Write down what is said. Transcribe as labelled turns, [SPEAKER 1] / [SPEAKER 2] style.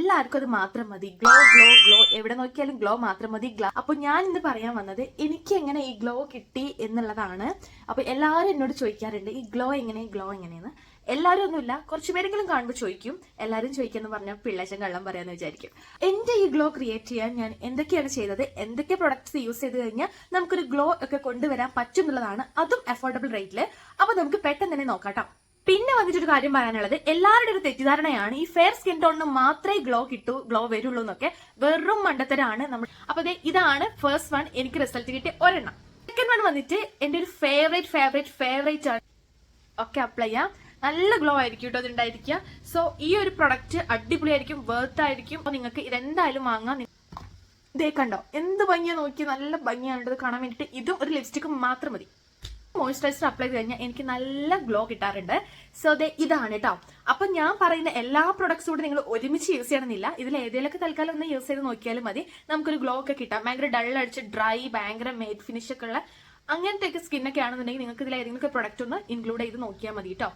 [SPEAKER 1] എല്ലാവർക്കും അത് മാത്രം മതി. ഗ്ലോ ഗ്ലോ ഗ്ലോ, എവിടെ നോക്കിയാലും ഗ്ലോ മാത്രം മതി. അപ്പൊ ഞാൻ ഇന്ന് പറയാൻ വന്നത് എനിക്ക് എങ്ങനെ ഈ ഗ്ലോ കിട്ടി എന്നുള്ളതാണ്. അപ്പൊ എല്ലാവരും എന്നോട് ചോദിക്കാറുണ്ട് ഈ ഗ്ലോ എങ്ങനെയെന്ന്. എല്ലാവരും ഒന്നുമില്ല, കുറച്ചു പേരെങ്കിലും കാണുമ്പോൾ ചോദിക്കും. എല്ലാവരും ചോദിക്കാന്ന് പറഞ്ഞാൽ പിള്ളേശൻ കള്ളം പറയാന്ന് വിചാരിക്കും. എന്റെ ഈ ഗ്ലോ ക്രിയേറ്റ് ചെയ്യാൻ ഞാൻ എന്തൊക്കെയാണ് ചെയ്തത്, എന്തൊക്കെ പ്രൊഡക്ട്സ് യൂസ് ചെയ്ത് കഴിഞ്ഞാൽ നമുക്കൊരു ഗ്ലോ ഒക്കെ കൊണ്ടുവരാൻ പറ്റും എന്നുള്ളതാണ്, അതും അഫോർഡബിൾ റേറ്റില്. അപ്പൊ നമുക്ക് പെട്ടെന്ന് തന്നെ നോക്കാട്ടോ. പിന്നെ വന്നിട്ടൊരു കാര്യം പറയാനുള്ളത്, എല്ലാവരുടെ ഒരു തെറ്റിദ്ധാരണയാണ് ഈ ഫെയർ സ്കിൻ ടോണിന് മാത്രമേ ഗ്ലോ വരുള്ളൂ എന്നൊക്കെ. വെറും മണ്ടത്തരാണ്. അപ്പൊ ഇതാണ് ഫസ്റ്റ് വൺ, എനിക്ക് റിസൾട്ട് കിട്ടിയ ഒരെണ്ണം. സെക്കൻഡ് വൺ വന്നിട്ട് എന്റെ ഒരു ഫേവറേറ്റ് ആണ്. ഒക്കെ അപ്ലൈ ചെയ്യാം, നല്ല ഗ്ലോ ആയിരിക്കും കേട്ടോ അതുണ്ടായിരിക്കുക. സോ ഈ ഒരു പ്രൊഡക്റ്റ് അടിപൊളിയായിരിക്കും, വർത്ത് ആയിരിക്കും. അപ്പൊ നിങ്ങൾക്ക് ഇതെന്തായാലും വാങ്ങാം. ഇതേ കണ്ടോ എന്ത് ഭംഗിയാ, നോക്കി നല്ല ഭംഗിയാണ് ഇത് കാണാൻ വേണ്ടിട്ട്. ഇതും ഒരു ലിപ്സ്റ്റിക്കും മാത്രം മതി. മോയ്സ്ചറൈസർ അപ്ലൈ ചെയ്ത് കഴിഞ്ഞാൽ എനിക്ക് നല്ല ഗ്ലോ കിട്ടാറുണ്ട്. സോ ഇതാണ് കേട്ടോ. അപ്പൊ ഞാൻ പറയുന്ന എല്ലാ പ്രൊഡക്ട്സും കൂടി നിങ്ങൾ ഒരുമിച്ച് യൂസ് ചെയ്യണമെന്നില്ല. ഇതിൽ ഏതെങ്കിലുമൊക്കെ തൽക്കാലം ഒന്ന് യൂസ് ചെയ്ത് നോക്കിയാലും മതി, നമുക്കൊരു ഗ്ലോ ഒക്കെ കിട്ടാം. ഭയങ്കര ഡൾ അടിച്ച് ഡ്രൈ, ഭയങ്കര മേറ്റ് ഫിനിഷ് ഒക്കെ ഉള്ള അങ്ങനത്തെ ഒക്കെ സ്കിന്നൊക്കെ ആണെന്നുണ്ടെങ്കിൽ നിങ്ങൾക്ക് ഇതിൽ ഏതെങ്കിലും പ്രൊഡക്റ്റ് ഒന്ന് ഇൻക്ലൂഡ് ചെയ്ത് നോക്കിയാൽ മതി കേട്ടോ.